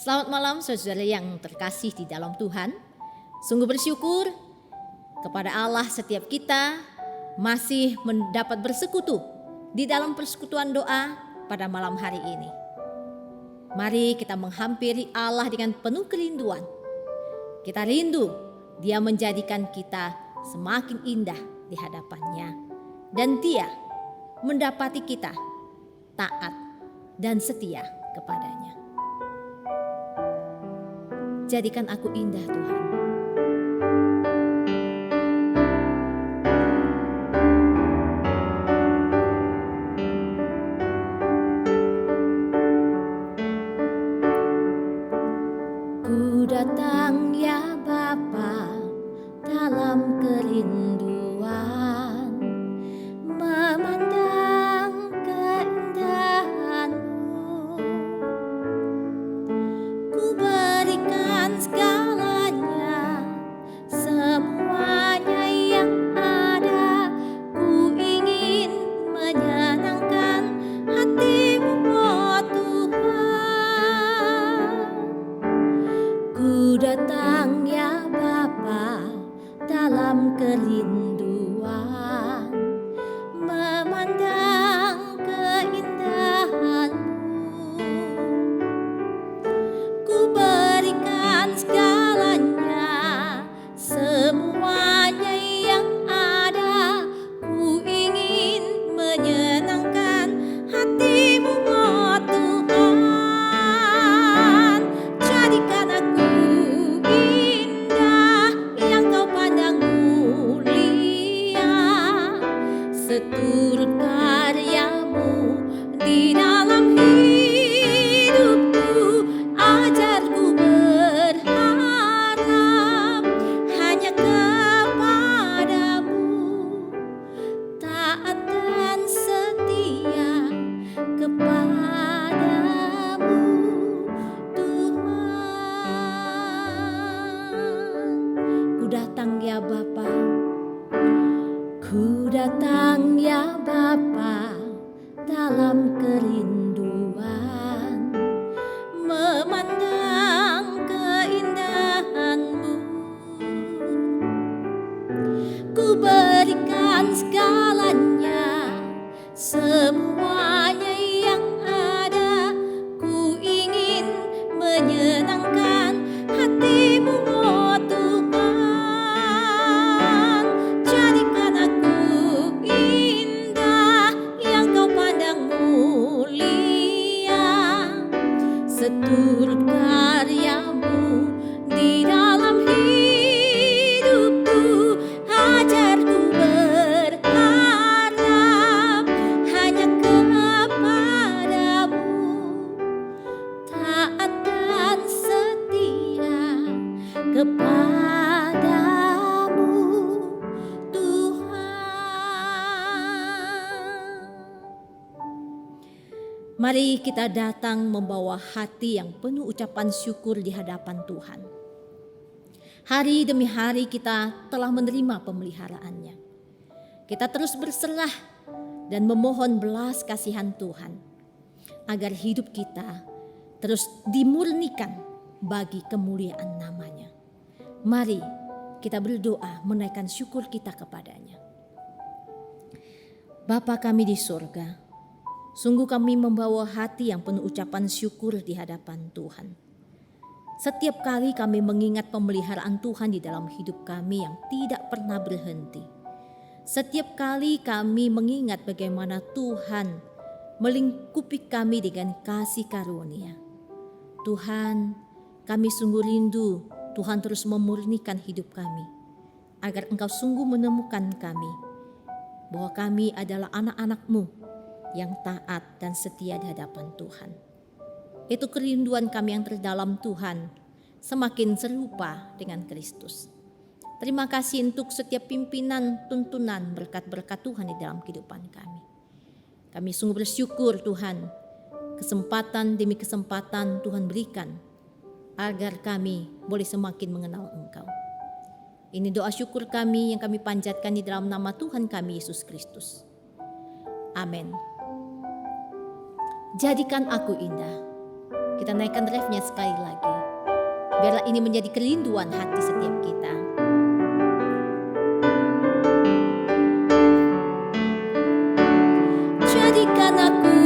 Selamat malam saudara yang terkasih di dalam Tuhan. Sungguh bersyukur kepada Allah setiap kita masih mendapat bersekutu di dalam persekutuan doa pada malam hari ini. Mari kita menghampiri Allah dengan penuh kerinduan. Kita rindu Dia menjadikan kita semakin indah di hadapannya. Dan Dia mendapati kita taat dan setia kepadanya. Jadikan aku indah, Tuhan. Ku datang ya Bapa dalam kerinduan, memandang keindahan-Mu. Ku berikan segalanya, semuanya yang ada. Ku ingin menyenangkan hati-Mu, oh Tuhan. Ku datang ya Bapa dalam kerinduan, memandang keindahan-Mu. Ku berikan segalanya, semuanya yang ada. Ku ingin menyenangkan hati-Mu, oh Tuhan. Jadikan aku indah yang Kau pandang mulia, seturut karya-Mu di dalam hidupku. Ajarku berharap hanya kepadamu, taat dan setia kepadamu, Tuhan. Ku datang ya Bapa, ku datang ya Bapa dalam kerinduan, memandang keindahan-Mu. Ku berikan segalanya, semuanya yang ada. Ku ingin menyenangkan hati-Mu, oh Tuhan. Jadikan aku indah yang Kau pandang mulia, seturut karya-Mu di dalam hidupku. Ajarku berharap hanya kepadamu, taat dan setia kepadamu, Tuhan. Mari kita datang membawa hati yang penuh ucapan syukur di hadapan Tuhan. Hari demi hari kita telah menerima pemeliharaannya. Kita terus berserah dan memohon belas kasihan Tuhan, agar hidup kita terus dimurnikan bagi kemuliaan namanya. Mari kita berdoa menaikkan syukur kita kepadanya. Bapa kami di surga, sungguh kami membawa hati yang penuh ucapan syukur di hadapan Tuhan. Setiap kali kami mengingat pemeliharaan Tuhan di dalam hidup kami yang tidak pernah berhenti. Setiap kali kami mengingat bagaimana Tuhan melingkupi kami dengan kasih karunia. Tuhan, kami sungguh rindu Tuhan terus memurnikan hidup kami, agar Engkau sungguh menemukan kami, bahwa kami adalah anak-anak-Mu yang taat dan setia di hadapan Tuhan. Itu kerinduan kami yang terdalam, Tuhan, semakin serupa dengan Kristus. Terima kasih untuk setiap pimpinan, tuntunan, berkat-berkat Tuhan di dalam kehidupan kami. Kami sungguh bersyukur Tuhan, kesempatan demi kesempatan Tuhan berikan, agar kami boleh semakin mengenal Engkau. Ini doa syukur kami yang kami panjatkan di dalam nama Tuhan kami Yesus Kristus. Amin. Jadikan aku indah Kita naikkan refnya sekali lagi. Biarlah ini menjadi kerinduan hati setiap kita. Jadikan aku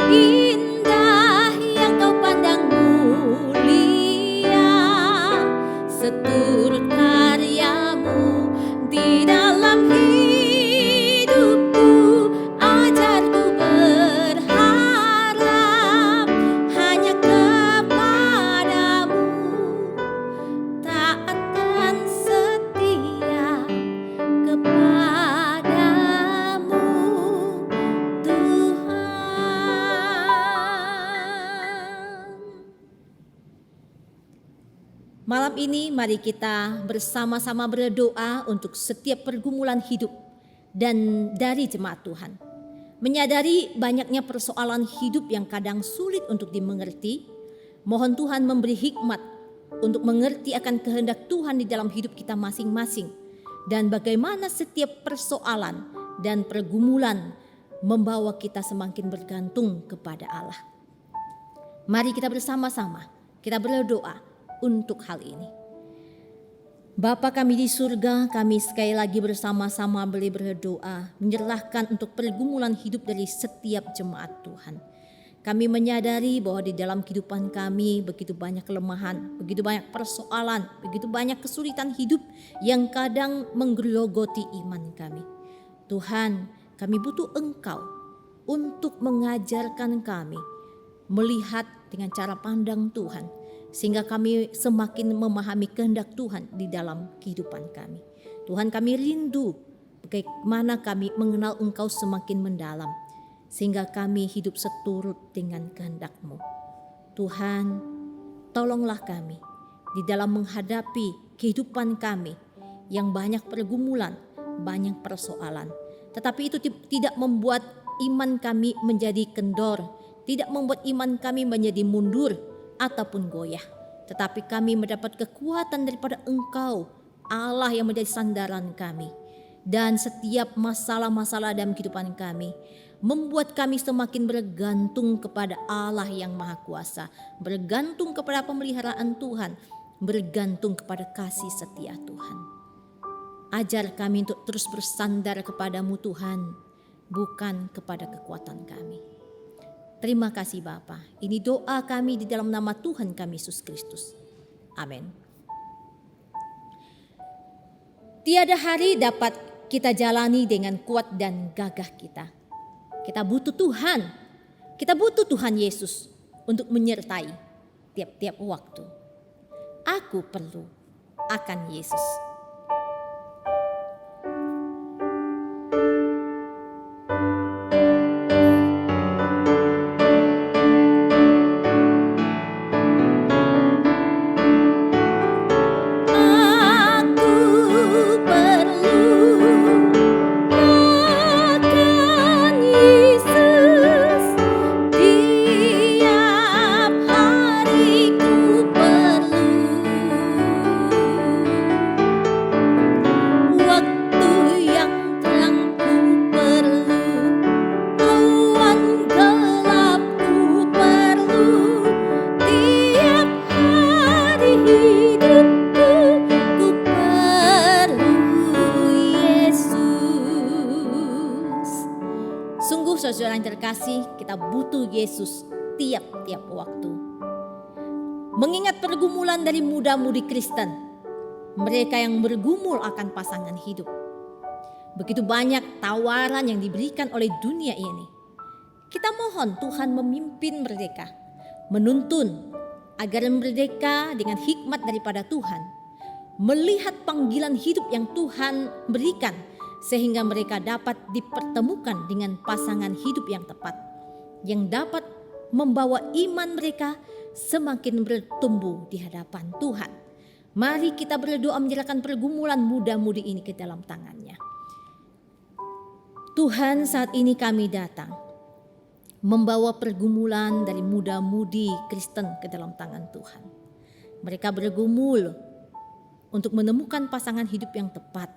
indah yang kau pandang mulia, seturut karyamu di dalam hidupku. Ajarku berharap hanya kepadamu, taat dan setia kepadamu, Tuhan. Malam ini mari kita bersama-sama berdoa untuk setiap pergumulan hidup dan dari jemaat Tuhan. Menyadari banyaknya persoalan hidup yang kadang sulit untuk dimengerti, mohon Tuhan memberi hikmat untuk mengerti akan kehendak Tuhan di dalam hidup kita masing-masing, dan bagaimana setiap persoalan dan pergumulan membawa kita semakin bergantung kepada Allah. Mari kita bersama-sama kita berdoa untuk hal ini. Bapa kami di surga, kami sekali lagi bersama-sama boleh berdoa, menyerahkan untuk pergumulan hidup dari setiap jemaat Tuhan. Kami menyadari bahwa di dalam kehidupan kami begitu banyak kelemahan, begitu banyak persoalan, begitu banyak kesulitan hidup yang kadang menggerogoti iman kami. Tuhan, kami butuh Engkau untuk mengajarkan kami melihat dengan cara pandang Tuhan, sehingga kami semakin memahami kehendak Tuhan di dalam kehidupan kami. Tuhan, kami rindu bagaimana kami mengenal Engkau semakin mendalam, sehingga kami hidup seturut dengan kehendak-Mu. Tuhan, tolonglah kami di dalam menghadapi kehidupan kami yang banyak pergumulan, banyak persoalan. Tetapi itu tidak membuat iman kami menjadi kendor, tidak membuat iman kami menjadi mundur ataupun goyah. Tetapi kami mendapat kekuatan daripada Engkau, Allah yang menjadi sandaran kami. Dan setiap masalah-masalah dalam kehidupan kami membuat kami semakin bergantung kepada Allah yang Maha Kuasa, bergantung kepada pemeliharaan Tuhan, bergantung kepada kasih setia Tuhan. Ajar kami untuk terus bersandar kepadamu Tuhan, bukan kepada kekuatan kami. Terima kasih Bapa. Ini doa kami di dalam nama Tuhan kami Yesus Kristus. Amin. Tiada hari dapat kita jalani dengan kuat dan gagah kita. Kita butuh Tuhan. Kita butuh Tuhan Yesus untuk menyertai tiap-tiap waktu. Aku perlu akan Yesus. Saudara yang terkasih, kita butuh Yesus tiap-tiap waktu. Mengingat pergumulan dari muda-mudi Kristen, mereka yang bergumul akan pasangan hidup. Begitu banyak tawaran yang diberikan oleh dunia ini. Kita mohon Tuhan memimpin mereka, menuntun agar mereka dengan hikmat daripada Tuhan, melihat panggilan hidup yang Tuhan berikan, sehingga mereka dapat dipertemukan dengan pasangan hidup yang tepat, yang dapat membawa iman mereka semakin bertumbuh di hadapan Tuhan. Mari kita berdoa menyerahkan pergumulan muda-mudi ini ke dalam tangannya. Tuhan, saat ini kami datang membawa pergumulan dari muda-mudi Kristen ke dalam tangan Tuhan. Mereka bergumul untuk menemukan pasangan hidup yang tepat,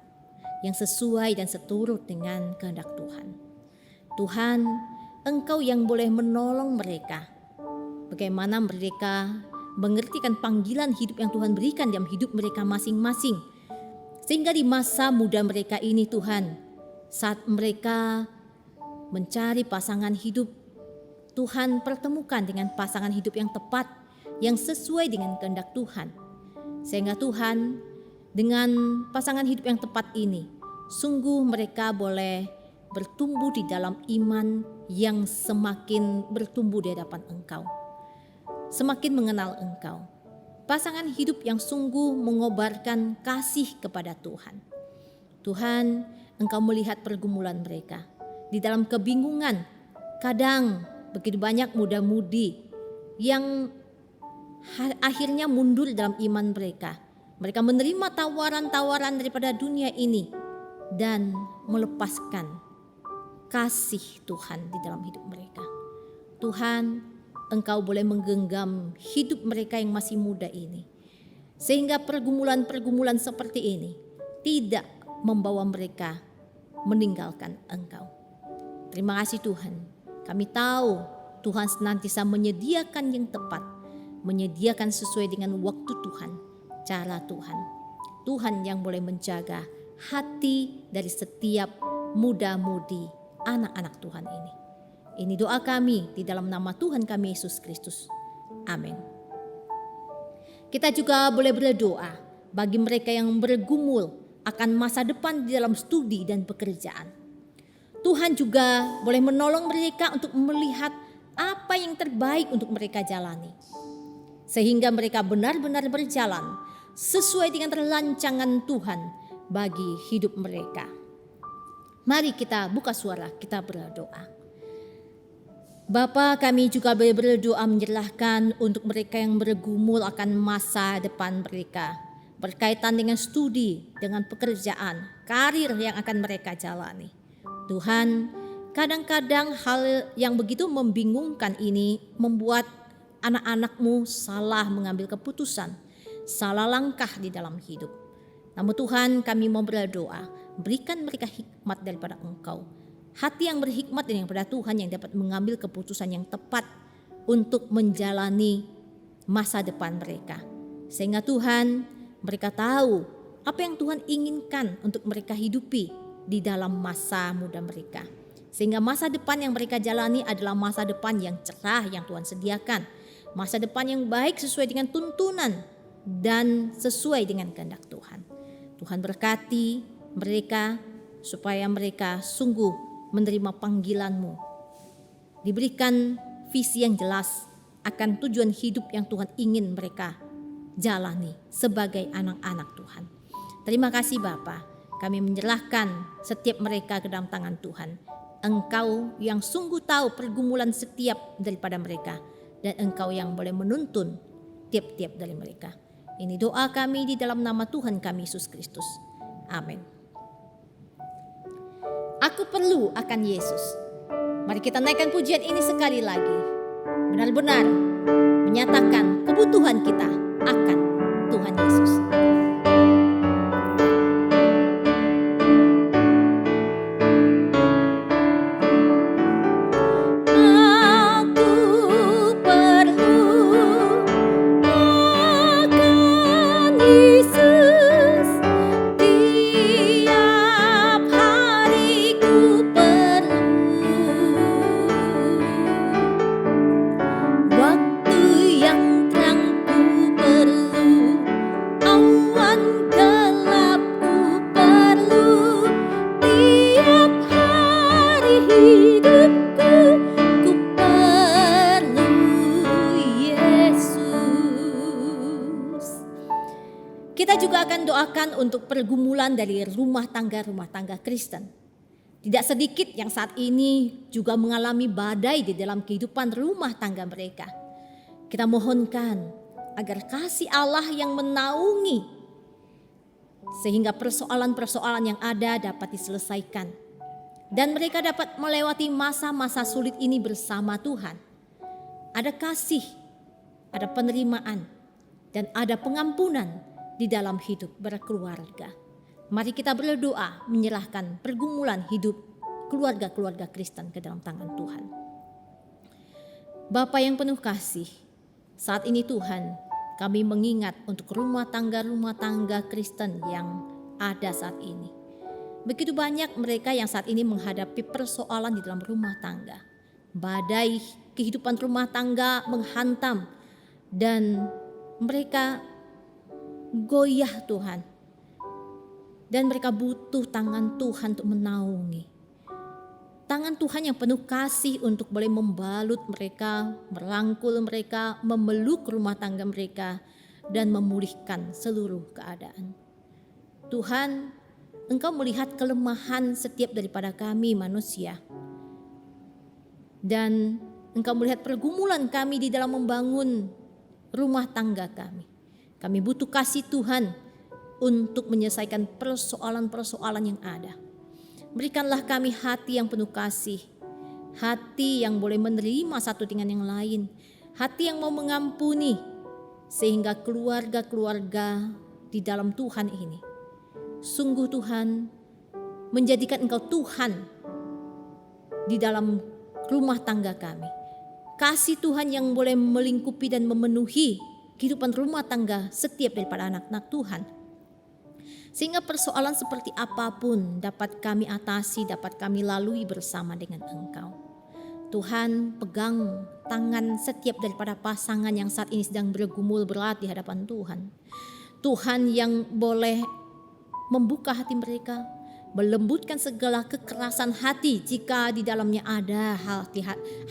yang sesuai dan seturut dengan kehendak Tuhan. Tuhan, Engkau yang boleh menolong mereka bagaimana mereka mengertikan panggilan hidup yang Tuhan berikan dalam hidup mereka masing-masing. Sehingga di masa muda mereka ini Tuhan, saat mereka mencari pasangan hidup, Tuhan pertemukan dengan pasangan hidup yang tepat, yang sesuai dengan kehendak Tuhan. Sehingga Tuhan dengan pasangan hidup yang tepat ini, sungguh mereka boleh bertumbuh di dalam iman yang semakin bertumbuh di hadapan Engkau. Semakin mengenal Engkau. Pasangan hidup yang sungguh mengobarkan kasih kepada Tuhan. Tuhan, Engkau melihat pergumulan mereka. Di dalam kebingungan, kadang begitu banyak muda-mudi yang akhirnya mundur dalam iman mereka. Mereka menerima tawaran-tawaran daripada dunia ini dan melepaskan kasih Tuhan di dalam hidup mereka. Tuhan, Engkau boleh menggenggam hidup mereka yang masih muda ini, sehingga pergumulan-pergumulan seperti ini tidak membawa mereka meninggalkan Engkau. Terima kasih Tuhan. Kami tahu Tuhan senantiasa menyediakan yang tepat, menyediakan sesuai dengan waktu Tuhan, cara Tuhan. Tuhan yang boleh menjaga hati dari setiap muda-mudi anak-anak Tuhan ini. Ini doa kami di dalam nama Tuhan kami Yesus Kristus. Amin. Kita juga boleh berdoa bagi mereka yang bergumul akan masa depan di dalam studi dan pekerjaan. Tuhan juga boleh menolong mereka untuk melihat apa yang terbaik untuk mereka jalani. Sehingga mereka benar-benar berjalan sesuai dengan rancangan Tuhan bagi hidup mereka. Mari kita buka suara, kita berdoa. Bapa, kami juga berdoa menyerahkan untuk mereka yang bergumul akan masa depan mereka, berkaitan dengan studi, dengan pekerjaan, karir yang akan mereka jalani. Tuhan, kadang-kadang hal yang begitu membingungkan ini membuat anak-anak-Mu salah mengambil keputusan, salah langkah di dalam hidup. Namun Tuhan, kami mau berdoa, berikan mereka hikmat daripada Engkau. Hati yang berhikmat dan yang pada Tuhan yang dapat mengambil keputusan yang tepat untuk menjalani masa depan mereka. Sehingga Tuhan, mereka tahu apa yang Tuhan inginkan untuk mereka hidupi di dalam masa muda mereka. Sehingga masa depan yang mereka jalani adalah masa depan yang cerah yang Tuhan sediakan. Masa depan yang baik sesuai dengan tuntunan dan sesuai dengan kehendak Tuhan. Tuhan berkati mereka supaya mereka sungguh menerima panggilan-Mu, diberikan visi yang jelas akan tujuan hidup yang Tuhan ingin mereka jalani sebagai anak-anak Tuhan. Terima kasih Bapa, kami menyerahkan setiap mereka ke dalam tangan Tuhan. Engkau yang sungguh tahu pergumulan setiap daripada mereka, dan Engkau yang boleh menuntun tiap-tiap dari mereka. Ini doa kami di dalam nama Tuhan kami Yesus Kristus. Amin. Aku perlu akan Yesus. Mari kita naikkan pujian ini sekali lagi. Benar-benar menyatakan kebutuhan kita akan Tuhan Yesus. Kita juga akan doakan untuk pergumulan dari rumah tangga Kristen. Tidak sedikit yang saat ini juga mengalami badai di dalam kehidupan rumah tangga mereka. Kita mohonkan agar kasih Allah yang menaungi sehingga persoalan-persoalan yang ada dapat diselesaikan. Dan mereka dapat melewati masa-masa sulit ini bersama Tuhan. Ada kasih, ada penerimaan, dan ada pengampunan di dalam hidup berkeluarga. Mari kita berdoa menyerahkan pergumulan hidup keluarga-keluarga Kristen ke dalam tangan Tuhan. Bapa yang penuh kasih, saat ini Tuhan, kami mengingat untuk rumah tangga Kristen yang ada saat ini. Begitu banyak mereka yang saat ini menghadapi persoalan di dalam rumah tangga. Badai kehidupan rumah tangga menghantam dan mereka goyah Tuhan. Dan mereka butuh tangan Tuhan untuk menaungi. Tangan Tuhan yang penuh kasih untuk boleh membalut mereka, merangkul mereka, memeluk rumah tangga mereka, dan memulihkan seluruh keadaan. Tuhan, Engkau melihat kelemahan setiap daripada kami manusia. Dan Engkau melihat pergumulan kami di dalam membangun rumah tangga kami. Kami butuh kasih Tuhan untuk menyelesaikan persoalan-persoalan yang ada. Berikanlah kami hati yang penuh kasih, hati yang boleh menerima satu dengan yang lain, hati yang mau mengampuni, sehingga keluarga-keluarga di dalam Tuhan ini, sungguh Tuhan, menjadikan Engkau Tuhan di dalam rumah tangga kami. Kasih Tuhan yang boleh melingkupi dan memenuhi kehidupan rumah tangga setiap daripada anak-anak Tuhan. Sehingga persoalan seperti apapun dapat kami atasi, dapat kami lalui bersama dengan Engkau. Tuhan, pegang tangan setiap daripada pasangan yang saat ini sedang bergumul berat di hadapan Tuhan. Tuhan yang boleh membuka hati mereka, melembutkan segala kekerasan hati jika di dalamnya ada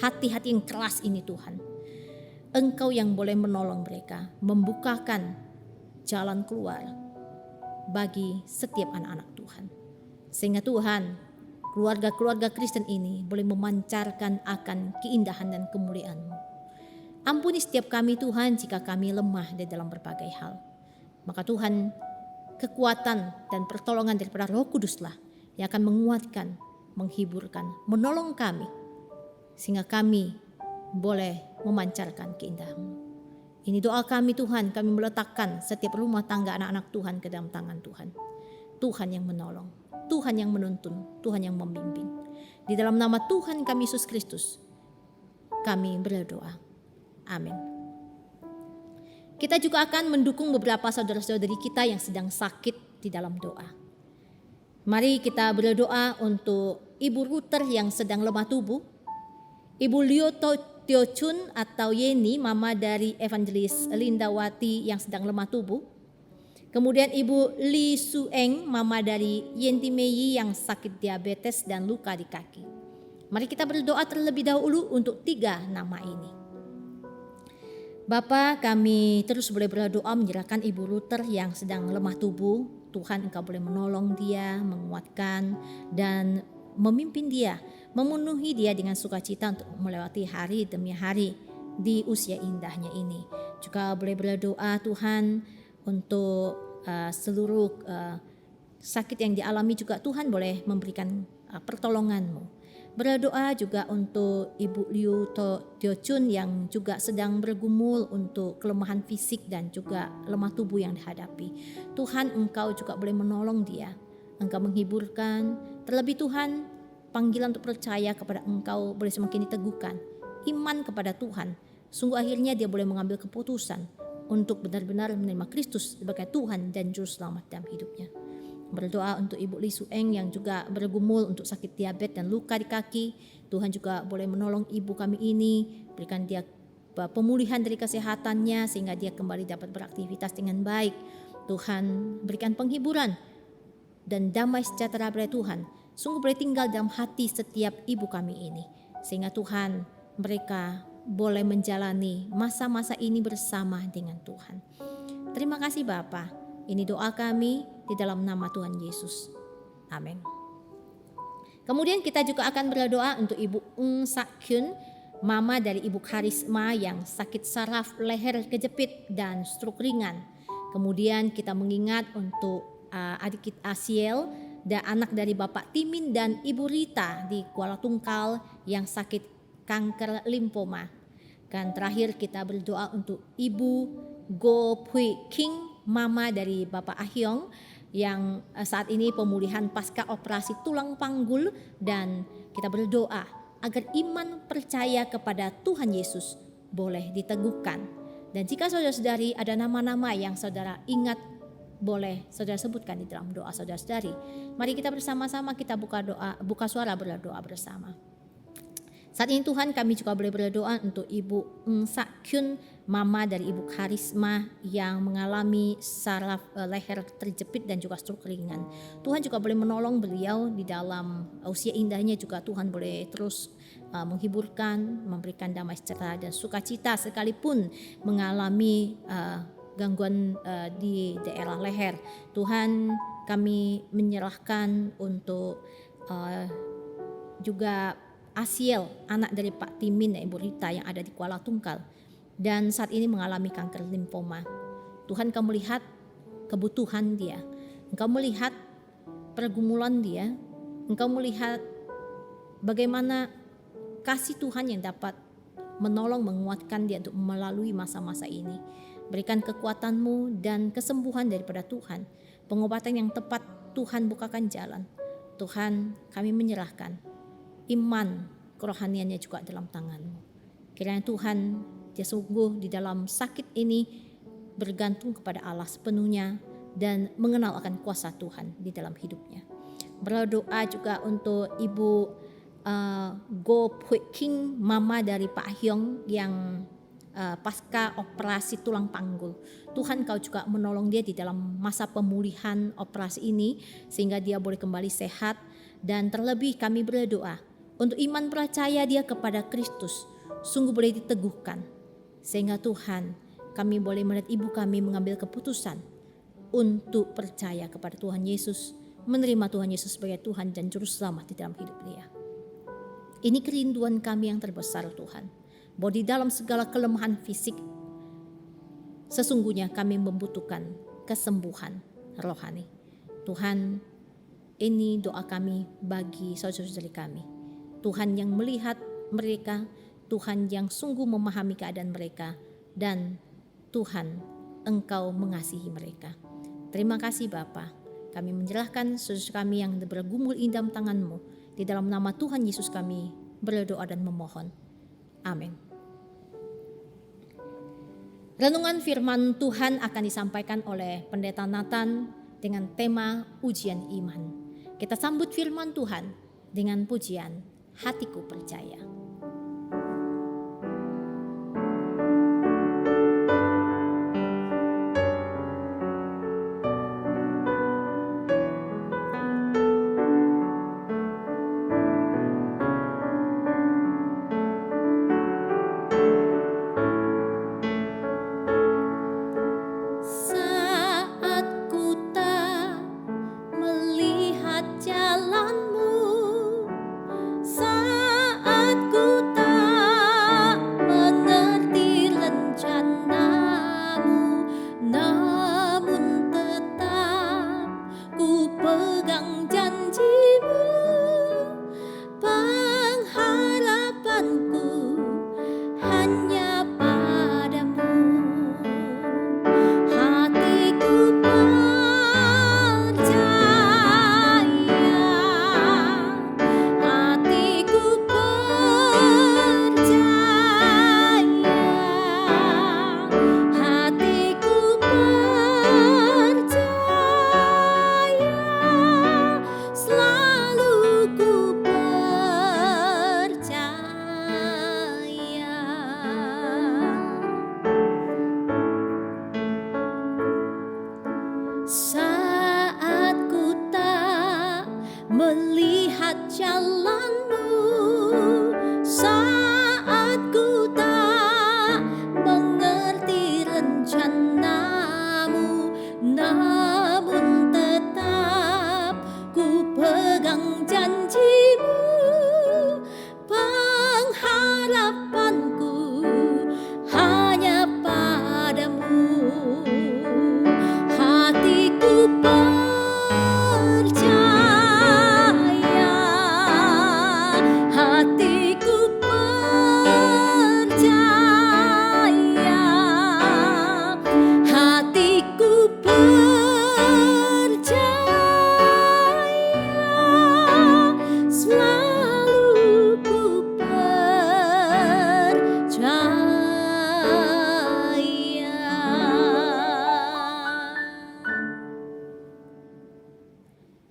hati-hati yang keras ini Tuhan. Engkau yang boleh menolong mereka, membukakan jalan keluar bagi setiap anak-anak Tuhan. Sehingga Tuhan, keluarga-keluarga Kristen ini boleh memancarkan akan keindahan dan kemuliaan-Mu. Ampuni setiap kami Tuhan jika kami lemah di dalam berbagai hal. Maka Tuhan, kekuatan dan pertolongan daripada Roh Kudus-lah yang akan menguatkan, menghiburkan, menolong kami. Sehingga kami boleh memancarkan keindahan-Mu. Ini doa kami Tuhan, kami meletakkan setiap rumah tangga anak-anak Tuhan ke dalam tangan Tuhan. Tuhan yang menolong, Tuhan yang menuntun, Tuhan yang membimbing. Di dalam nama Tuhan kami Yesus Kristus, kami berdoa. Amin. Kita juga akan mendukung beberapa saudara-saudari kita yang sedang sakit di dalam doa. Mari kita berdoa untuk Ibu Ruter yang sedang lemah tubuh, Ibu Lioto Tio Chun atau Yeni, mama dari Evangelis Lindawati yang sedang lemah tubuh. Kemudian Ibu Li Sueng, mama dari Yenti Mei yang sakit diabetes dan luka di kaki. Mari kita berdoa terlebih dahulu untuk 3 nama ini. Bapa, kami terus boleh berdoa menyerahkan Ibu Ruter yang sedang lemah tubuh. Tuhan, Engkau boleh menolong dia, menguatkan dan memimpin dia, memenuhi dia dengan sukacita untuk melewati hari demi hari di usia indahnya ini. Juga boleh berdoa Tuhan untuk seluruh sakit yang dialami juga Tuhan boleh memberikan pertolongan-Mu. Berdoa juga untuk Ibu Liu Tio Chun yang juga sedang bergumul untuk kelemahan fisik dan juga lemah tubuh yang dihadapi. Tuhan, Engkau juga boleh menolong dia. Engkau menghiburkan. Terlebih Tuhan, panggilan untuk percaya kepada Engkau boleh semakin diteguhkan. Iman kepada Tuhan. Sungguh akhirnya dia boleh mengambil keputusan untuk benar-benar menerima Kristus sebagai Tuhan dan Juru Selamat dalam hidupnya. Berdoa untuk Ibu Li Sueng yang juga bergumul untuk sakit diabetes dan luka di kaki. Tuhan juga boleh menolong ibu kami ini, berikan dia pemulihan dari kesehatannya sehingga dia kembali dapat beraktivitas dengan baik. Tuhan berikan penghiburan dan damai sejahtera pada Tuhan. Sungguh boleh tinggal dalam hati setiap ibu kami ini. Sehingga Tuhan, mereka boleh menjalani masa-masa ini bersama dengan Tuhan. Terima kasih Bapa. Ini doa kami di dalam nama Tuhan Yesus. Amin. Kemudian kita juga akan berdoa untuk Ibu Ung Sak Kyun, mama dari Ibu Karisma yang sakit saraf leher kejepit dan stroke ringan. Kemudian kita mengingat untuk adik kita Asiel dan anak dari Bapak Timin dan Ibu Rita di Kuala Tungkal yang sakit kanker limfoma. Dan terakhir kita berdoa untuk Ibu Go Pui King, mama dari Bapak Ahyong yang saat ini pemulihan pasca operasi tulang panggul, dan kita berdoa agar iman percaya kepada Tuhan Yesus boleh diteguhkan. Dan jika saudara-saudari ada nama-nama yang saudara ingat, boleh saudara sebutkan di dalam doa saudara-saudari. Mari kita bersama-sama kita buka suara berdoa bersama. Saat ini Tuhan, kami juga boleh berdoa untuk Ibu Ng Sak Kyun, mama dari Ibu Karisma yang mengalami saraf leher terjepit dan juga stroke ringan. Tuhan juga boleh menolong beliau di dalam usia indahnya, juga Tuhan boleh terus menghiburkan, memberikan damai sejahtera dan sukacita sekalipun mengalami gangguan di daerah leher. Tuhan, kami menyerahkan untuk juga Asiel, anak dari Pak Timin dan Ibu Rita yang ada di Kuala Tungkal dan saat ini mengalami kanker limfoma. Tuhan, Engkau melihat kebutuhan dia, Engkau melihat pergumulan dia, Engkau melihat bagaimana kasih Tuhan yang dapat menolong menguatkan dia untuk melalui masa-masa ini. Berikan kekuatan-Mu dan kesembuhan daripada Tuhan, pengobatan yang tepat. Tuhan, bukakan jalan. Tuhan, kami menyerahkan iman kerohaniannya juga dalam tangan-Mu. Kiranya Tuhan, dia sungguh di dalam sakit ini bergantung kepada Allah sepenuhnya dan mengenal akan kuasa Tuhan di dalam hidupnya. Berdoa juga untuk Ibu Go Pui King, mama dari Pak Hyong yang pasca operasi tulang panggul. Tuhan, Kau juga menolong dia di dalam masa pemulihan operasi ini sehingga dia boleh kembali sehat. Dan terlebih kami berdoa untuk iman percaya dia kepada Kristus sungguh boleh diteguhkan. Sehingga Tuhan, kami boleh melihat ibu kami mengambil keputusan untuk percaya kepada Tuhan Yesus, menerima Tuhan Yesus sebagai Tuhan dan Juru Selamat di dalam hidup dia. Ini kerinduan kami yang terbesar Tuhan, bahwa di dalam segala kelemahan fisik, sesungguhnya kami membutuhkan kesembuhan rohani. Tuhan, ini doa kami bagi saudara-saudari kami. Tuhan yang melihat mereka, Tuhan yang sungguh memahami keadaan mereka, dan Tuhan, Engkau mengasihi mereka. Terima kasih Bapa. Kami menyerahkan saudara kami yang bergumul di dalam tangan-Mu. Di dalam nama Tuhan Yesus kami berdoa dan memohon. Amin. Renungan firman Tuhan akan disampaikan oleh Pendeta Nathan dengan tema ujian iman. Kita sambut firman Tuhan dengan pujian Hatiku Percaya. Saat ku tak melihat jalan-Mu, saat ku tak mengerti rencana-Mu, namun tetap ku pegang janji-Mu. Pengharapanku hanya padamu. Hatiku percaya, hatiku percaya, hatiku percaya, selalu ku percaya. Saat ku tak melihat jalan-Mu, saat ku tak mengerti rencana-Mu, namun tetap ku pegang janji-Mu. Pengharapanku hanya padamu. Hatiku percaya,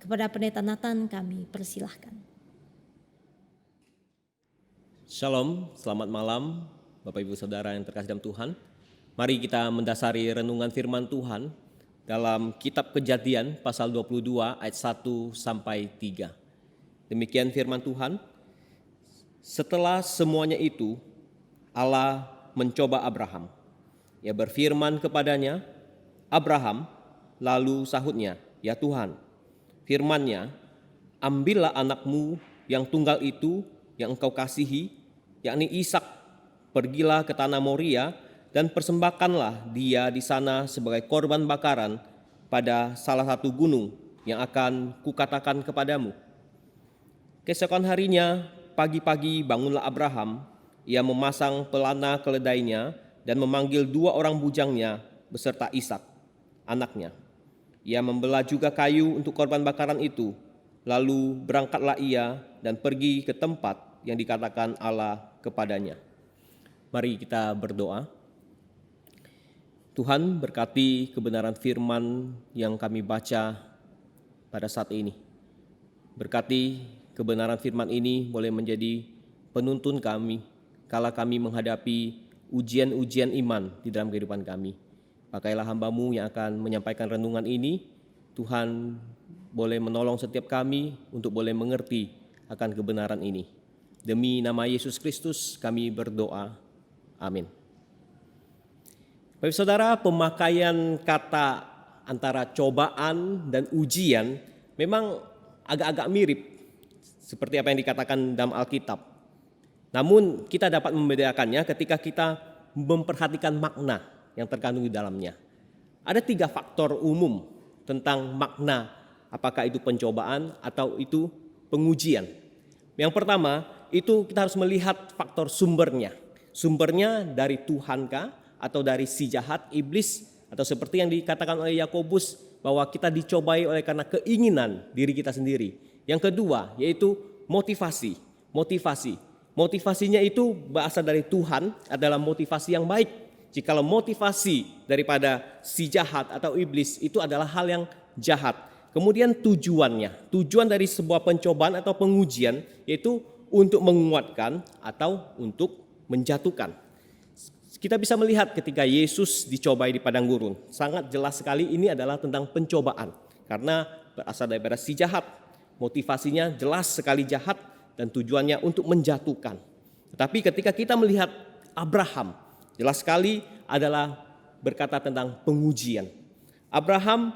Kepada Pendeta Nathan kami persilahkan. Shalom, selamat malam Bapak Ibu Saudara yang terkasih dalam Tuhan. Mari kita mendasari renungan firman Tuhan dalam kitab Kejadian pasal 22 ayat 1 sampai 3. Demikian firman Tuhan. Setelah semuanya itu, Allah mencoba Abraham. Ia berfirman kepadanya, "Abraham," lalu sahutnya, "Ya Tuhan." Firman-Nya, "Ambillah anakmu yang tunggal itu yang engkau kasihi, yakni Ishak, pergilah ke tanah Moria dan persembahkanlah dia di sana sebagai korban bakaran pada salah satu gunung yang akan kukatakan kepadamu." Keesokan harinya, pagi-pagi bangunlah Abraham, ia memasang pelana keledainya dan memanggil 2 orang bujangnya beserta Ishak, anaknya. Ia membelah juga kayu untuk korban bakaran itu, lalu berangkatlah ia dan pergi ke tempat yang dikatakan Allah kepadanya. Mari kita berdoa. Tuhan, berkati kebenaran firman yang kami baca pada saat ini. Berkati kebenaran firman ini boleh menjadi penuntun kami kala kami menghadapi ujian-ujian iman di dalam kehidupan kami. Pakailah hamba-Mu yang akan menyampaikan renungan ini. Tuhan boleh menolong setiap kami untuk boleh mengerti akan kebenaran ini. Demi nama Yesus Kristus kami berdoa. Amin. Bapak Saudara, pemakaian kata antara cobaan dan ujian memang agak-agak mirip seperti apa yang dikatakan dalam Alkitab. Namun kita dapat membedakannya ketika kita memperhatikan makna yang terkandung di dalamnya. Ada 3 faktor umum tentang makna, apakah itu pencobaan atau itu pengujian. Yang pertama, itu kita harus melihat faktor sumbernya. Sumbernya dari Tuhankah atau dari si jahat, iblis, atau seperti yang dikatakan oleh Yakobus bahwa kita dicobai oleh karena keinginan diri kita sendiri. Yang kedua, yaitu motivasi. Motivasinya itu berasal dari Tuhan, adalah motivasi yang baik. Jikalau motivasi daripada si jahat atau iblis itu adalah hal yang jahat. Kemudian tujuan dari sebuah pencobaan atau pengujian yaitu untuk menguatkan atau untuk menjatuhkan. Kita bisa melihat ketika Yesus dicobai di padang gurun, sangat jelas sekali ini adalah tentang pencobaan. Karena berasal daripada si jahat, motivasinya jelas sekali jahat dan tujuannya untuk menjatuhkan. Tetapi ketika kita melihat Abraham, jelas sekali adalah berkata tentang pengujian. Abraham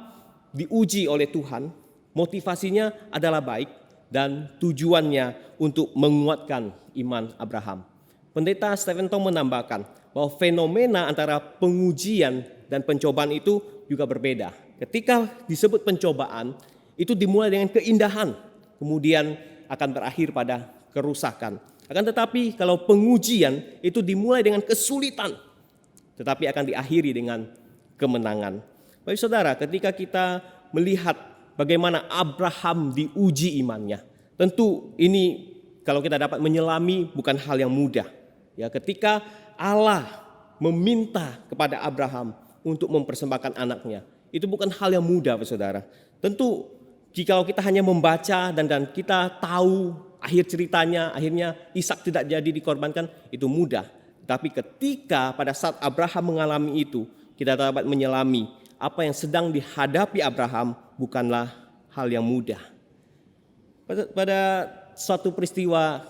diuji oleh Tuhan, motivasinya adalah baik dan tujuannya untuk menguatkan iman Abraham. Pendeta Stephen Tong menambahkan bahwa fenomena antara pengujian dan pencobaan itu juga berbeda. Ketika disebut pencobaan, itu dimulai dengan keindahan, kemudian akan berakhir pada kerusakan. Akan tetapi kalau pengujian itu dimulai dengan kesulitan, tetapi akan diakhiri dengan kemenangan. Baik saudara, ketika kita melihat bagaimana Abraham diuji imannya, tentu ini kalau kita dapat menyelami bukan hal yang mudah. Ya, ketika Allah meminta kepada Abraham untuk mempersembahkan anaknya, itu bukan hal yang mudah, saudara. Tentu jikalau kita hanya membaca dan kita tahu akhir ceritanya, akhirnya Ishak tidak jadi dikorbankan, itu mudah. Tapi ketika pada saat Abraham mengalami itu, kita dapat menyelami apa yang sedang dihadapi Abraham bukanlah hal yang mudah. Pada suatu peristiwa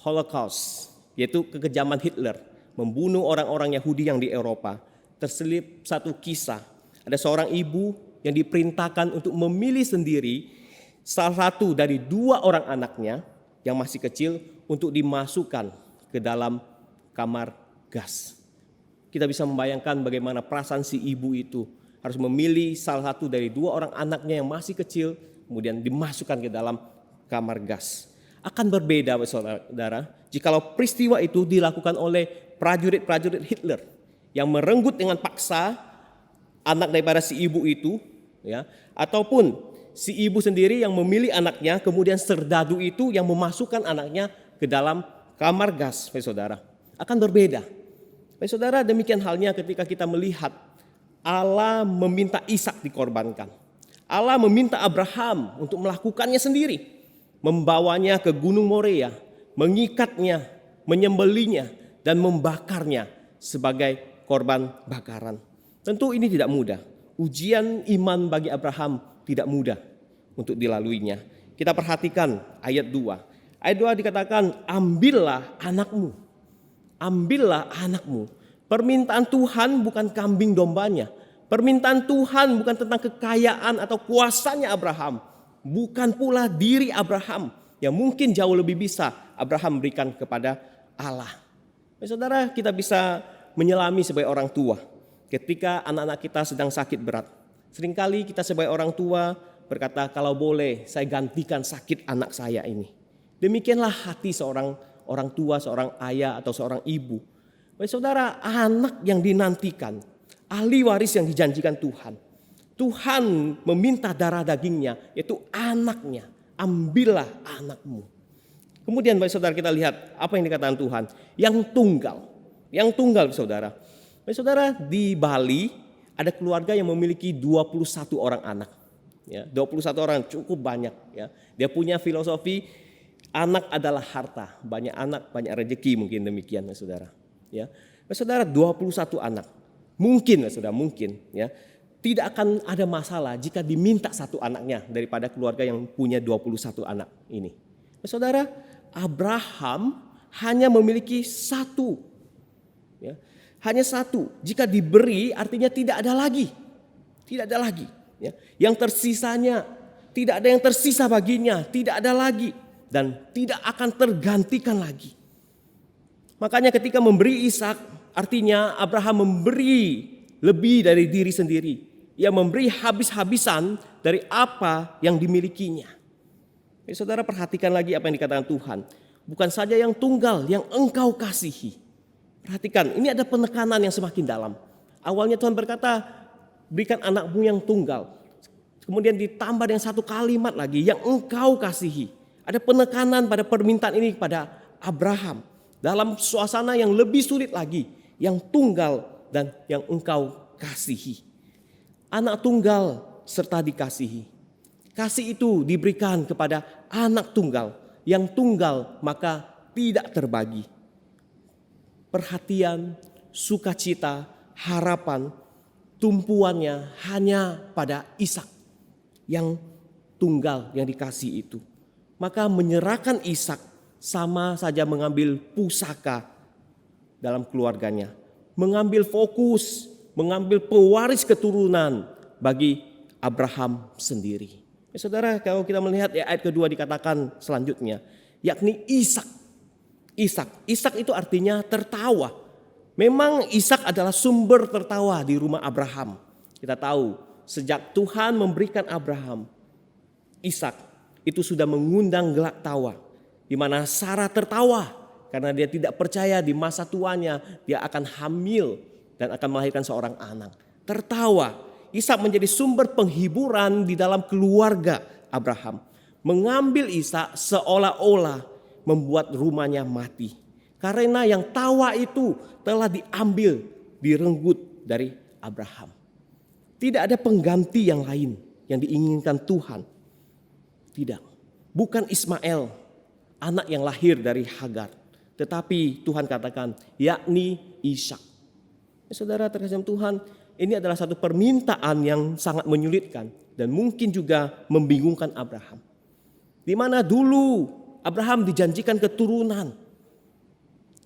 Holocaust, yaitu kekejaman Hitler, membunuh orang-orang Yahudi yang di Eropa, terselip satu kisah. Ada seorang ibu yang diperintahkan untuk memilih sendiri salah satu dari 2 orang anaknya yang masih kecil untuk dimasukkan ke dalam kamar gas. Kita bisa membayangkan bagaimana perasaan si ibu itu harus memilih salah satu dari 2 orang anaknya yang masih kecil, kemudian dimasukkan ke dalam kamar gas. Akan berbeda, saudara, jikalau peristiwa itu dilakukan oleh prajurit-prajurit Hitler yang merenggut dengan paksa anak daripada si ibu itu, ya, ataupun si ibu sendiri yang memilih anaknya, kemudian serdadu itu yang memasukkan anaknya ke dalam kamar gas, saudara. Akan berbeda. Saudara, demikian halnya ketika kita melihat Allah meminta Ishak dikorbankan. Allah meminta Abraham untuk melakukannya sendiri, membawanya ke Gunung Moria, mengikatnya, menyembelinya, dan membakarnya sebagai korban bakaran. Tentu ini tidak mudah. Ujian iman bagi Abraham tidak mudah untuk dilaluinya. Kita perhatikan ayat 2. Ayat 2 dikatakan, ambillah anakmu. Ambillah anakmu. Permintaan Tuhan bukan kambing dombanya. Permintaan Tuhan bukan tentang kekayaan atau kuasanya Abraham. Bukan pula diri Abraham yang mungkin jauh lebih bisa Abraham berikan kepada Allah. Saudara, kita bisa menyelami sebagai orang tua ketika anak-anak kita sedang sakit berat. Seringkali kita sebagai orang tua berkata, kalau boleh saya gantikan sakit anak saya ini. Demikianlah hati seorang orang tua, seorang ayah atau seorang ibu. Saudara, anak yang dinantikan, ahli waris yang dijanjikan Tuhan. Tuhan meminta darah dagingnya, yaitu anaknya. Ambillah anakmu. Kemudian saudara, kita lihat apa yang dikatakan Tuhan. Yang tunggal. Yang tunggal saudara. Saudara, di Bali ada keluarga yang memiliki 21 orang anak. Ya, 21 orang cukup banyak. Ya. Dia punya filosofi anak adalah harta. Banyak anak, banyak rezeki, mungkin demikian saudara. Ya. Saudara, 21 anak. Mungkin saudara, mungkin ya. Tidak akan ada masalah jika diminta satu anaknya daripada keluarga yang punya 21 anak ini. Saudara, Abraham hanya memiliki satu. Ya, hanya satu. Jika diberi artinya tidak ada lagi. Tidak ada lagi. Ya. Yang tersisanya, tidak ada yang tersisa baginya. Tidak ada lagi. Dan tidak akan tergantikan lagi. Makanya ketika memberi Ishak, artinya Abraham memberi lebih dari diri sendiri. Ia memberi habis-habisan dari apa yang dimilikinya. Saudara, perhatikan lagi apa yang dikatakan Tuhan. Bukan saja yang tunggal yang engkau kasihi. Perhatikan, ini ada penekanan yang semakin dalam. Awalnya Tuhan berkata, berikan anakmu yang tunggal. Kemudian ditambah dengan satu kalimat lagi, yang engkau kasihi. Ada penekanan pada permintaan ini kepada Abraham. Dalam suasana yang lebih sulit lagi, yang tunggal dan yang engkau kasihi. Anak tunggal serta dikasihi. Kasih itu diberikan kepada anak tunggal. Yang tunggal maka tidak terbagi. Perhatian, sukacita, harapan, tumpuannya hanya pada Ishak. Yang tunggal yang dikasih itu. Maka menyerahkan Ishak sama saja mengambil pusaka dalam keluarganya. Mengambil fokus, mengambil pewaris keturunan bagi Abraham sendiri. Saudara, kalau kita melihat ayat kedua dikatakan selanjutnya, yakni Ishak. Ishak itu artinya tertawa. Memang Ishak adalah sumber tertawa di rumah Abraham. Kita tahu sejak Tuhan memberikan Abraham Ishak, itu sudah mengundang gelak tawa. Di mana Sarah tertawa karena dia tidak percaya di masa tuanya dia akan hamil dan akan melahirkan seorang anak. Tertawa. Ishak menjadi sumber penghiburan di dalam keluarga Abraham. Mengambil Ishak seolah-olah membuat rumahnya mati. Karena yang tawa itu telah diambil, direnggut dari Abraham. Tidak ada pengganti yang lain yang diinginkan Tuhan. Tidak. Bukan Ismail, anak yang lahir dari Hagar. Tetapi Tuhan katakan, yakni Ishak. Saudara terkasih Tuhan, ini adalah satu permintaan yang sangat menyulitkan dan mungkin juga membingungkan Abraham. Di mana dulu Abraham dijanjikan keturunan.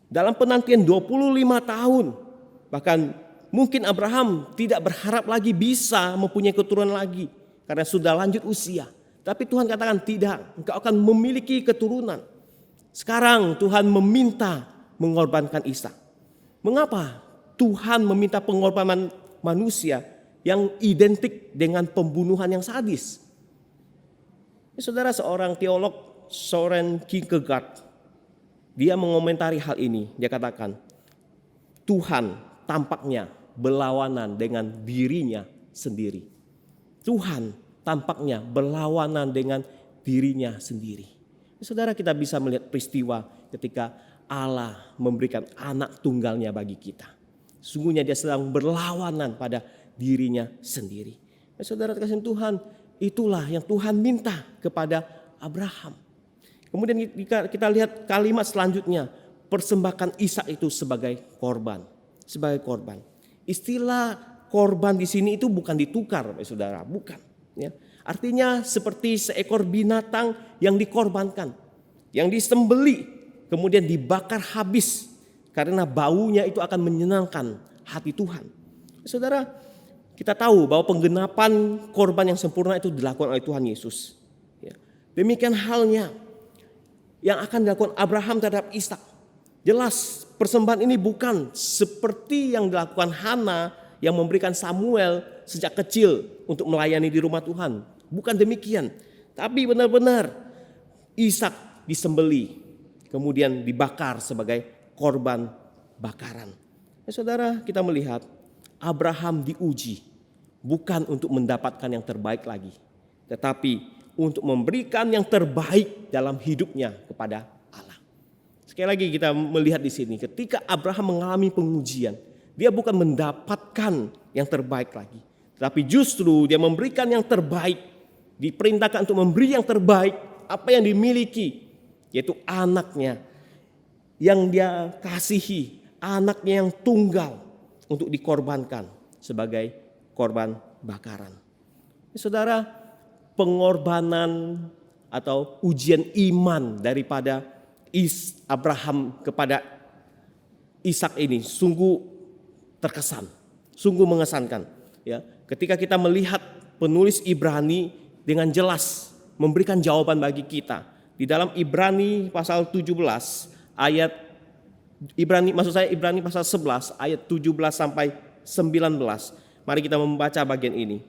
Dalam penantian 25 tahun. Bahkan mungkin Abraham tidak berharap lagi bisa mempunyai keturunan lagi. Karena sudah lanjut usia. Tapi Tuhan katakan tidak, engkau akan memiliki keturunan. Sekarang Tuhan meminta mengorbankan Ishak. Mengapa Tuhan meminta pengorbanan manusia yang identik dengan pembunuhan yang sadis? Saudara, seorang teolog Soren Kierkegaard, dia mengomentari hal ini. Dia katakan, Tuhan tampaknya berlawanan dengan dirinya sendiri. Tuhan tampaknya berlawanan dengan dirinya sendiri. Saudara, kita bisa melihat peristiwa ketika Allah memberikan anak tunggalnya bagi kita. Sungguhnya dia sedang berlawanan pada dirinya sendiri. Saudara terkasih Tuhan, itulah yang Tuhan minta kepada Abraham. Kemudian kita lihat kalimat selanjutnya, persembahkan Ishak itu sebagai korban. Sebagai korban. Istilah korban di sini itu bukan ditukar, saudara, bukan. Ya. Artinya seperti seekor binatang yang dikorbankan, yang disembeli, kemudian dibakar habis karena baunya itu akan menyenangkan hati Tuhan. Saudara, kita tahu bahwa penggenapan korban yang sempurna itu dilakukan oleh Tuhan Yesus. Ya. Demikian halnya yang akan dilakukan Abraham terhadap Ishak. Jelas persembahan ini bukan seperti yang dilakukan Hana yang memberikan Samuel sejak kecil untuk melayani di rumah Tuhan. Bukan demikian. Tapi benar-benar Ishak disembeli, kemudian dibakar sebagai korban bakaran. Ya, saudara, kita melihat Abraham diuji bukan untuk mendapatkan yang terbaik lagi, tetapi untuk memberikan yang terbaik dalam hidupnya kepada Allah. Sekali lagi kita melihat di sini, ketika Abraham mengalami pengujian, dia bukan mendapatkan yang terbaik lagi, tetapi justru dia memberikan yang terbaik, diperintahkan untuk memberi yang terbaik, apa yang dimiliki, yaitu anaknya yang dia kasihi, anaknya yang tunggal untuk dikorbankan sebagai korban bakaran. Saudara, pengorbanan atau ujian iman daripada Abraham kepada Ishak ini sungguh terkesan, sungguh mengesankan. Ya, ketika kita melihat penulis Ibrani dengan jelas memberikan jawaban bagi kita di dalam Ibrani pasal 17 ayat Ibrani pasal 11 ayat 17 sampai 19. Mari kita membaca bagian ini.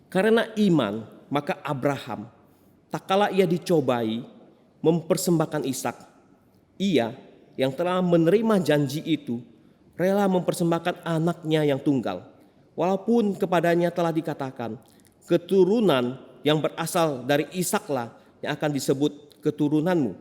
Karena iman, maka Abraham, tak kala ia dicobai, mempersembahkan Ishak. Ia yang telah menerima janji itu, rela mempersembahkan anaknya yang tunggal. Walaupun kepadanya telah dikatakan, keturunan yang berasal dari Ishaklah yang akan disebut keturunanmu.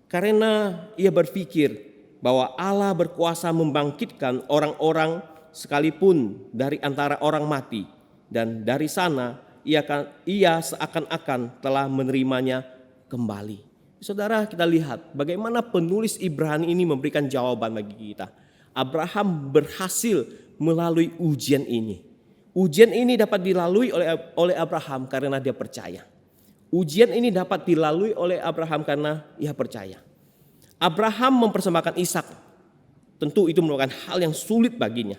Karena ia berpikir bahwa Allah berkuasa membangkitkan orang-orang sekalipun dari antara orang mati. Dan dari sana ia seakan-akan telah menerimanya kembali. Saudara, kita lihat bagaimana penulis Ibrani ini memberikan jawaban bagi kita. Abraham berhasil melalui ujian ini. Ujian ini dapat dilalui oleh Abraham karena dia percaya. Ujian ini dapat dilalui oleh Abraham karena ia percaya. Abraham mempersembahkan Ishak. Tentu itu merupakan hal yang sulit baginya.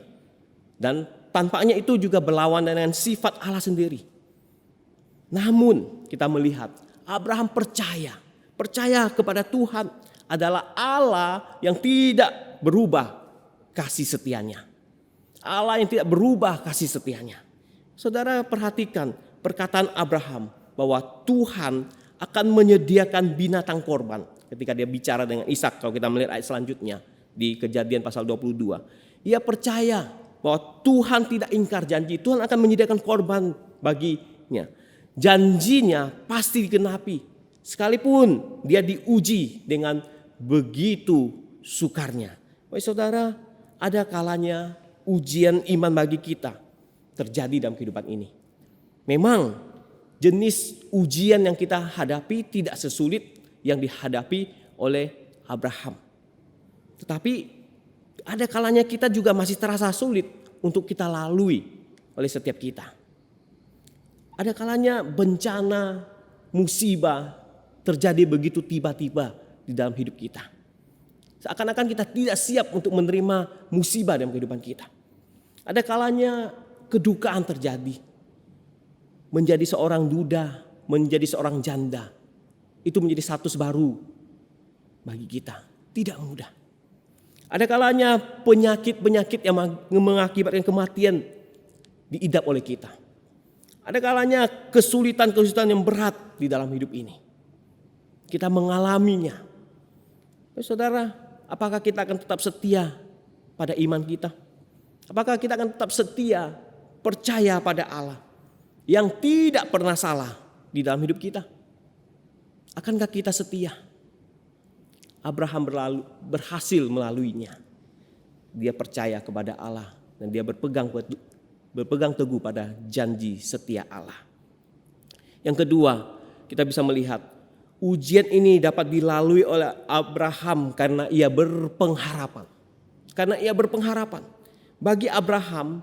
Dan tampaknya itu juga berlawan dengan sifat Allah sendiri. Namun kita melihat Abraham percaya kepada Tuhan adalah Allah yang tidak berubah kasih setianya. Allah yang tidak berubah kasih setianya. Saudara, perhatikan perkataan Abraham bahwa Tuhan akan menyediakan binatang korban ketika dia bicara dengan Ishak. Kalau kita melihat ayat selanjutnya di Kejadian pasal 22. Ia percaya bahwa Tuhan tidak ingkar janji. Tuhan akan menyediakan korban baginya. Janjinya pasti digenapi. Sekalipun dia diuji dengan begitu sukarnya. Baik saudara, ada kalanya ujian iman bagi kita terjadi dalam kehidupan ini. Memang jenis ujian yang kita hadapi tidak sesulit yang dihadapi oleh Abraham. Tetapi ada kalanya kita juga masih terasa sulit untuk kita lalui oleh setiap kita. Ada kalanya bencana, musibah terjadi begitu tiba-tiba di dalam hidup kita. Seakan-akan kita tidak siap untuk menerima musibah dalam kehidupan kita. Ada kalanya kedukaan terjadi. Menjadi seorang duda, menjadi seorang janda. Itu menjadi status baru bagi kita. Tidak mudah. Ada kalanya penyakit-penyakit yang mengakibatkan kematian diidap oleh kita. Ada kalanya kesulitan-kesulitan yang berat di dalam hidup ini. Kita mengalaminya. Saudara, apakah kita akan tetap setia pada iman kita? Apakah kita akan tetap setia percaya pada Allah yang tidak pernah salah di dalam hidup kita? Akankah kita setia? Abraham berhasil melaluinya. Dia percaya kepada Allah dan dia berpegang teguh pada janji setia Allah. Yang kedua, kita bisa melihat ujian ini dapat dilalui oleh Abraham karena ia berpengharapan. Karena ia berpengharapan. Bagi Abraham,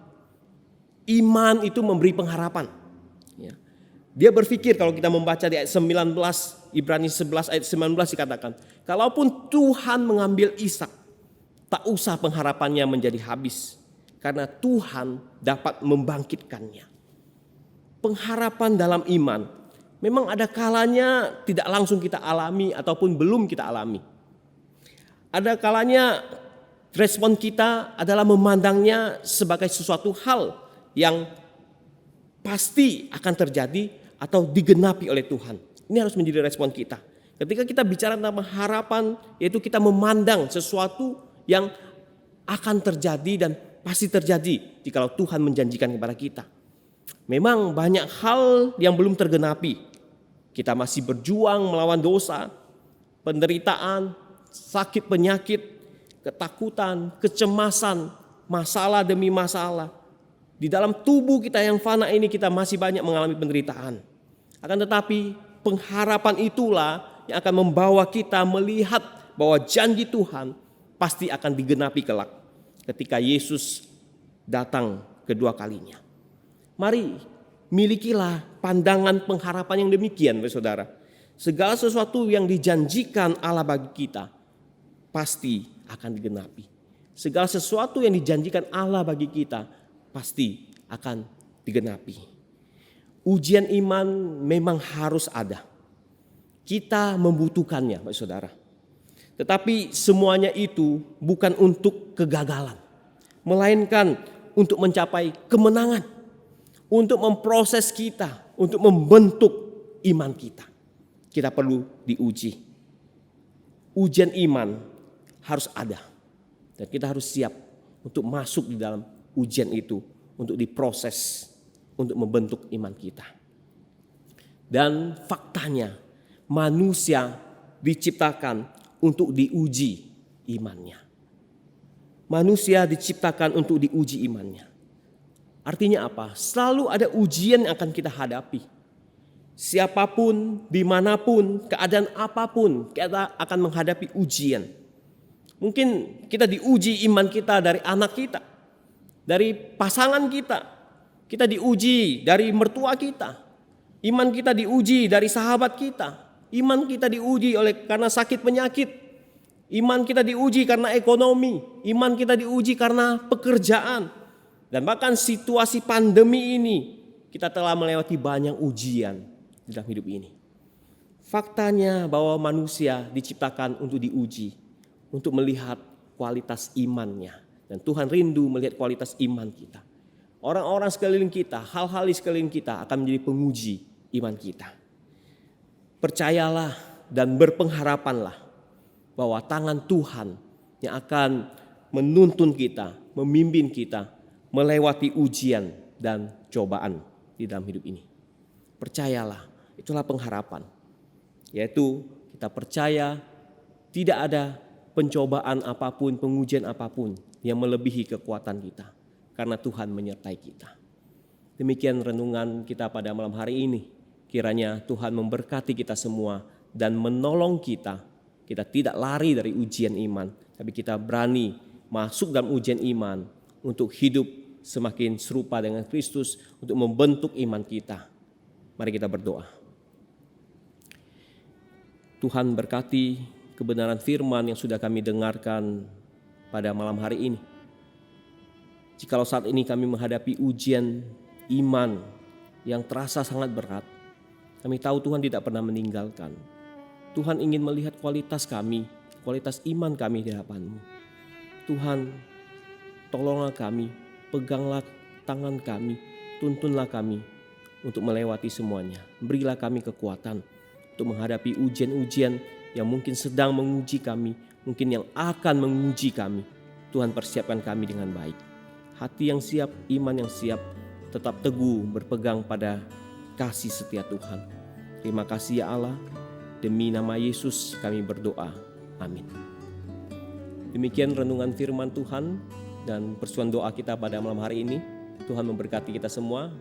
iman itu memberi pengharapan. Ya. Dia berpikir, kalau kita membaca di ayat 19, Ibrani 11 ayat 19 dikatakan, kalaupun Tuhan mengambil Ishak, tak usah pengharapannya menjadi habis, karena Tuhan dapat membangkitkannya. Pengharapan dalam iman memang ada kalanya tidak langsung kita alami ataupun belum kita alami. Ada kalanya respon kita adalah memandangnya sebagai sesuatu hal yang pasti akan terjadi atau digenapi oleh Tuhan. Ini harus menjadi respon kita. Ketika kita bicara tentang harapan, yaitu kita memandang sesuatu yang akan terjadi dan pasti terjadi jikalau Tuhan menjanjikan kepada kita. Memang banyak hal yang belum tergenapi. Kita masih berjuang melawan dosa, penderitaan, sakit penyakit, ketakutan, kecemasan, masalah demi masalah. Di dalam tubuh kita yang fana ini kita masih banyak mengalami penderitaan. Akan tetapi pengharapan itulah yang akan membawa kita melihat bahwa janji Tuhan pasti akan digenapi kelak ketika Yesus datang kedua kalinya. Mari milikilah pandangan pengharapan yang demikian, saudara. Segala sesuatu yang dijanjikan Allah bagi kita pasti akan digenapi. Segala sesuatu yang dijanjikan Allah bagi kita pasti akan digenapi. Ujian iman memang harus ada. Kita membutuhkannya, saudara. Tetapi semuanya itu bukan untuk kegagalan, melainkan untuk mencapai kemenangan. Untuk memproses kita, untuk membentuk iman kita. Kita perlu diuji. Ujian iman harus ada. Dan kita harus siap untuk masuk di dalam ujian itu. Untuk diproses, untuk membentuk iman kita. Dan faktanya, manusia diciptakan untuk diuji imannya. Manusia diciptakan untuk diuji imannya. Artinya apa? Selalu ada ujian yang akan kita hadapi. Siapapun, dimanapun, keadaan apapun, kita akan menghadapi ujian. Mungkin kita diuji iman kita dari anak kita, dari pasangan kita. Kita diuji dari mertua kita. Iman kita diuji dari sahabat kita. Iman kita diuji karena sakit penyakit. Iman kita diuji karena ekonomi. Iman kita diuji karena pekerjaan. Dan bahkan situasi pandemi ini kita telah melewati banyak ujian di dalam hidup ini. Faktanya bahwa manusia diciptakan untuk diuji, untuk melihat kualitas imannya. Dan Tuhan rindu melihat kualitas iman kita. Orang-orang sekeliling kita, hal-hal di sekeliling kita akan menjadi penguji iman kita. Percayalah dan berpengharapanlah bahwa tangan Tuhan yang akan menuntun kita, memimpin kita, melewati ujian dan cobaan di dalam hidup ini. Percayalah, itulah pengharapan. Yaitu kita percaya tidak ada pencobaan apapun, pengujian apapun yang melebihi kekuatan kita. Karena Tuhan menyertai kita. Demikian renungan kita pada malam hari ini. Kiranya Tuhan memberkati kita semua dan menolong kita. Kita tidak lari dari ujian iman, tapi kita berani masuk dalam ujian iman untuk hidup semakin serupa dengan Kristus, untuk membentuk iman kita. Mari kita berdoa. Tuhan berkati kebenaran firman yang sudah kami dengarkan pada malam hari ini. Jikalau saat ini kami menghadapi ujian iman yang terasa sangat berat, kami tahu Tuhan tidak pernah meninggalkan. Tuhan ingin melihat kualitas kami, kualitas iman kami di hadapan-Mu. Tuhan, tolonglah kami, peganglah tangan kami, tuntunlah kami untuk melewati semuanya. Berilah kami kekuatan untuk menghadapi ujian-ujian yang mungkin sedang menguji kami, mungkin yang akan menguji kami. Tuhan persiapkan kami dengan baik. Hati yang siap, iman yang siap, tetap teguh berpegang pada kasih setia Tuhan. Terima kasih ya Allah, demi nama Yesus kami berdoa. Amin. Demikian renungan firman Tuhan dan persuan doa kita pada malam hari ini. Tuhan memberkati kita semua.